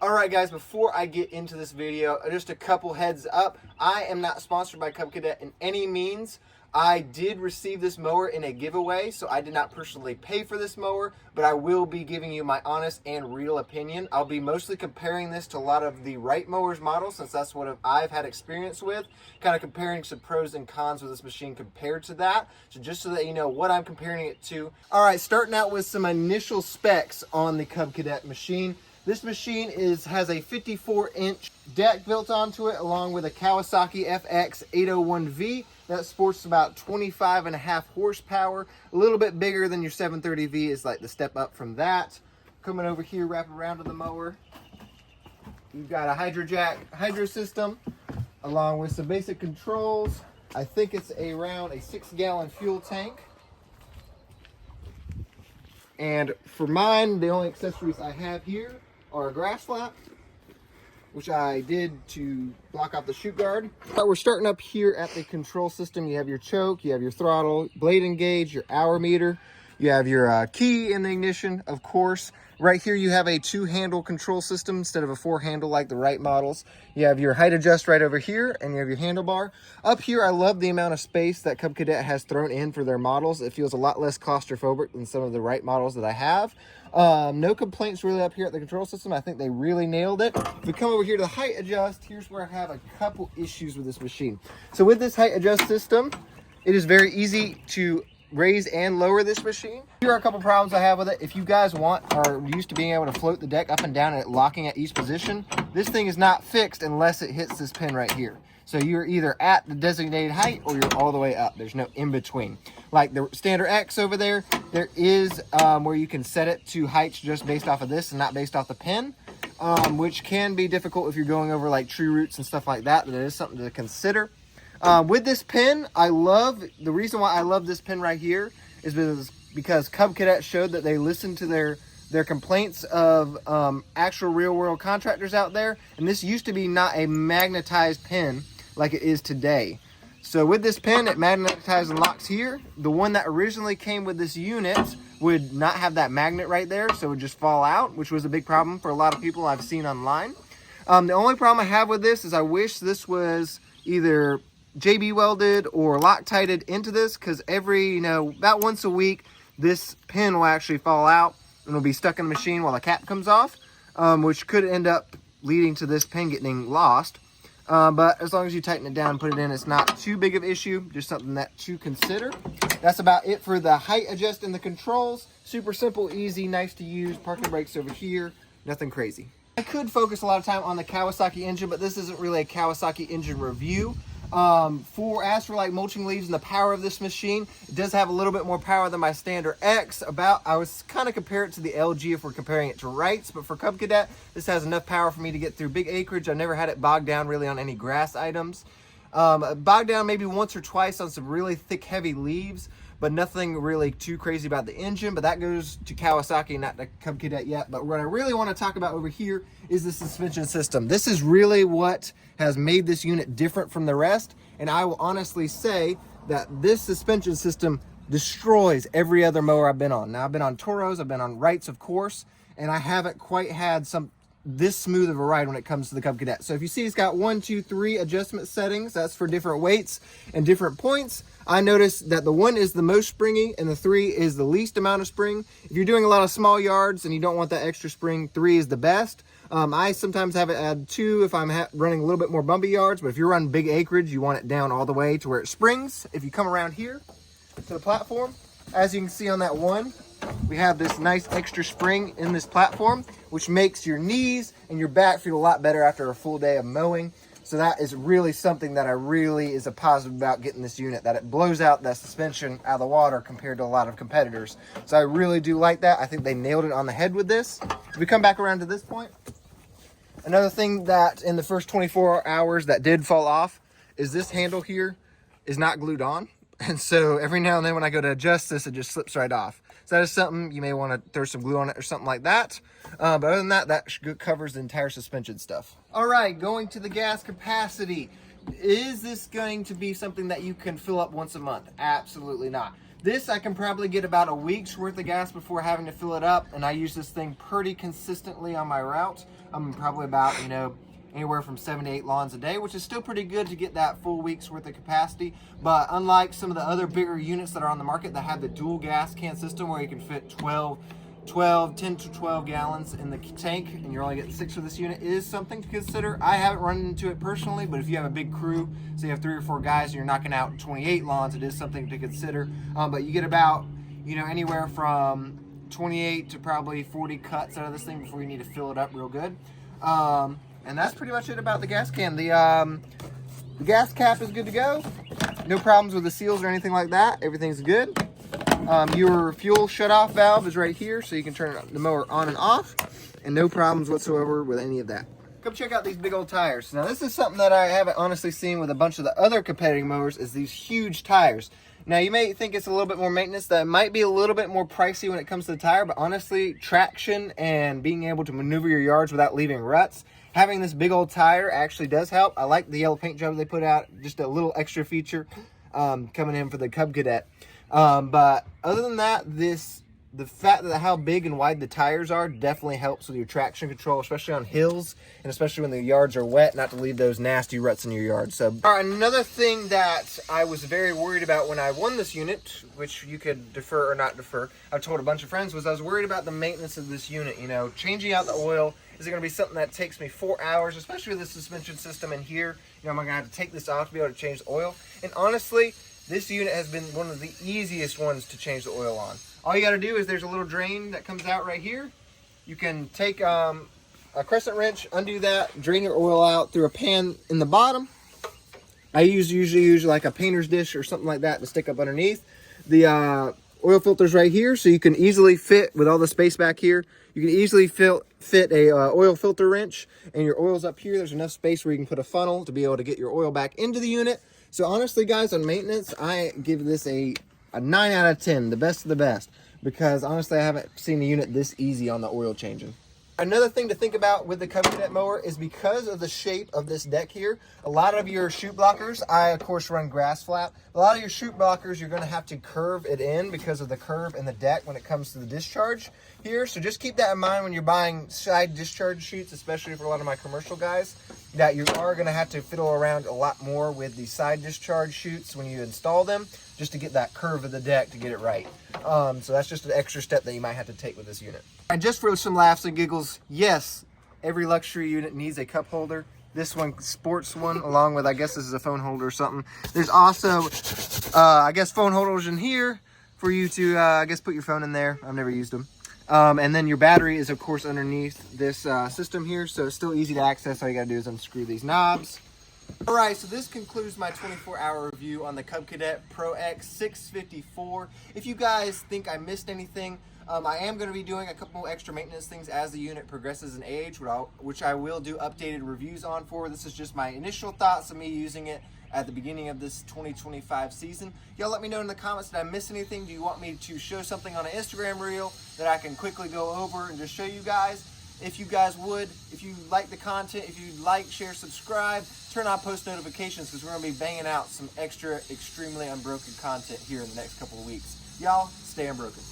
Alright guys, before I get into this video, just a couple heads up. I am not sponsored by Cadet in any means. I did receive this mower in a giveaway, so I did not personally pay for this mower, but I will be giving you my honest and real opinion. I'll be mostly comparing this to a lot of the Wright mowers models, since that's what I've had experience with, kind of comparing some pros and cons with this machine compared to that. So just so that you know what I'm comparing it to. Alright, starting out with some initial specs on the Cadet machine. This machine has a 54-inch deck built onto it, along with a Kawasaki FX 801V that sports about 25.5 horsepower, a little bit bigger than your 730V is like the step up from that. Coming over here, wrap around to the mower, you've got a hydro system, along with some basic controls. I think it's around a 6-gallon fuel tank. And for mine, the only accessories I have here are a grass flap, which I did to block off the chute guard. But we're starting up here at the control system. You have your choke, you have your throttle, blade engage, your hour meter, you have your key in the ignition, of course. Right here you have a 2-handle control system instead of a 4-handle like the Wright models. You have your height adjust right over here, and you have your handlebar. Up here, I love the amount of space that Cadet has thrown in for their models. It feels a lot less claustrophobic than some of the Wright models that I have. No complaints really up here at the control system. I think they really nailed it. If we come over here to the height adjust, here's where I have a couple issues with this machine. So with this height adjust system, it is very easy to raise and lower this machine. Here are a couple problems I have with it. If you guys are used to being able to float the deck up and down and it locking at each position, this thing is not fixed unless it hits this pin right here. So you're either at the designated height or you're all the way up. There's no in between. Like the standard X over there, there is where you can set it to heights just based off of this and not based off the pin, which can be difficult if you're going over like tree roots and stuff like that. That is something to consider. With this pin, the reason why I love this pin right here is because Cadet showed that they listened to their complaints of actual real world contractors out there. And this used to be not a magnetized pin like it is today. So with this pin, it magnetizes and locks here. The one that originally came with this unit would not have that magnet right there, so it would just fall out, which was a big problem for a lot of people I've seen online. The only problem I have with this is I wish this was either JB welded or Loctited into this, because about once a week, this pin will actually fall out and will be stuck in the machine while the cap comes off, which could end up leading to this pin getting lost. But as long as you tighten it down and put it in, it's not too big of an issue, just something to consider. That's about it for the height adjust and the controls. Super simple, easy, nice to use. Parking brakes over here, nothing crazy. I could focus a lot of time on the Kawasaki engine, but this isn't really a Kawasaki engine review. As for like mulching leaves and the power of this machine, it does have a little bit more power than my standard X. I was kind of compare it to the LG if we're comparing it to Wrights, but for Cub Cadet, this has enough power for me to get through big acreage. I've never had it bogged down really on any grass items. Bogged down maybe once or twice on some really thick, heavy leaves, but nothing really too crazy about the engine. But that goes to Kawasaki, not to Cub Cadet yet. But what I really want to talk about over here is the suspension system. This is really what has made this unit different from the rest. And I will honestly say that this suspension system destroys every other mower I've been on. Now, I've been on Toros, I've been on Wrights, of course, and I haven't quite had this smooth of a ride when it comes to the Cub Cadet. So if you see it's got 1, 2, 3 adjustment settings, that's for different weights and different points. I noticed that the 1 is the most springy and the 3 is the least amount of spring. If you're doing a lot of small yards and you don't want that extra spring, 3 is the best. I sometimes have it add 2 if I'm running a little bit more bumpy yards, but if you're running big acreage, you want it down all the way to where it springs. If you come around here to the platform, as you can see on that 1, we have this nice extra spring in this platform, which makes your knees and your back feel a lot better after a full day of mowing. So that is really something that is a positive about getting this unit, that it blows out that suspension out of the water compared to a lot of competitors. So I really do like that. I think they nailed it on the head with this. If we come back around to this point, another thing that in the first 24 hours that did fall off is this handle here is not glued on. And so every now and then when I go to adjust this, it just slips right off. So that is something you may want to throw some glue on it or something like that. But other than that, that covers the entire suspension stuff. All right, going to the gas capacity. Is this going to be something that you can fill up once a month? Absolutely not. This I can probably get about a week's worth of gas before having to fill it up, and I use this thing pretty consistently on my routes. I'm probably about, you know, anywhere from 7 to 8 lawns a day, which is still pretty good to get that full week's worth of capacity. But unlike some of the other bigger units that are on the market that have the dual gas can system where you can fit 10 to 12 gallons in the tank, and you're only getting 6 for this unit, is something to consider. I haven't run into it personally, but if you have a big crew, say you have 3 or 4 guys and you're knocking out 28 lawns, it is something to consider. But you get about, you know, anywhere from 28 to probably 40 cuts out of this thing before you need to fill it up real good. And that's pretty much it about the gas can. The gas cap is good to go. No problems with the seals or anything like that. Everything's good. Your fuel shutoff valve is right here, so you can turn the mower on and off, and no problems whatsoever with any of that. Come check out these big old tires. Now this is something that I haven't honestly seen with a bunch of the other competitive mowers, is these huge tires. Now you may think it's a little bit more maintenance, that might be a little bit more pricey when it comes to the tire, but honestly, traction and being able to maneuver your yards without leaving ruts, having this big old tire actually does help. I like the yellow paint job they put out, just a little extra feature coming in for the Cub Cadet. But other than that, the fact that how big and wide the tires are definitely helps with your traction control, especially on hills and especially when the yards are wet, not to leave those nasty ruts in your yard. So, all right, another thing that I was very worried about when I won this unit, which you could defer or not defer, I've told a bunch of friends, was I was worried about the maintenance of this unit. You know, changing out the oil, is it going to be something that takes me 4 hours, especially with the suspension system in here? You know, am I going to have to take this off to be able to change the oil? And honestly, this unit has been one of the easiest ones to change the oil on. All you got to do is there's a little drain that comes out right here. You can take a crescent wrench, undo that, drain your oil out through a pan in the bottom. I usually use like a painter's dish or something like that to stick up underneath. The oil filter's right here, so you can easily fit, with all the space back here, you can easily fit a oil filter wrench, and your oil's up here. There's enough space where you can put a funnel to be able to get your oil back into the unit. So honestly, guys, on maintenance, I give this a 9 out of 10, the best of the best, because honestly, I haven't seen a unit this easy on the oil changing. Another thing to think about with the Cub Cadet mower is because of the shape of this deck here, a lot of your chute blockers, I of course run grass flat, a lot of your chute blockers you're going to have to curve it in because of the curve in the deck when it comes to the discharge here. So just keep that in mind when you're buying side discharge chutes, especially for a lot of my commercial guys, that you are going to have to fiddle around a lot more with the side discharge chutes when you install them, just to get that curve of the deck to get it right. So that's just an extra step that you might have to take with this unit. And just for some laughs and giggles, yes, every luxury unit needs a cup holder. This one sports one, along with, I guess this is a phone holder or something. There's also, I guess, phone holders in here for you to, I guess, put your phone in there. I've never used them. And then your battery is, of course, underneath this system here, so it's still easy to access. All you gotta do is unscrew these knobs. All right, so this concludes my 24-hour review on the Cub Cadet Pro X 654. If you guys think I missed anything, I am going to be doing a couple extra maintenance things as the unit progresses in age, which I will do updated reviews on for. This is just my initial thoughts of me using it at the beginning of this 2025 season. Y'all let me know in the comments, did I miss anything? Do you want me to show something on an Instagram reel that I can quickly go over and just show you guys? If you guys would, if you like the content, if you like, share, subscribe, turn on post notifications, because we're going to be banging out some extra extremely unbroken content here in the next couple of weeks. Y'all, stay unbroken.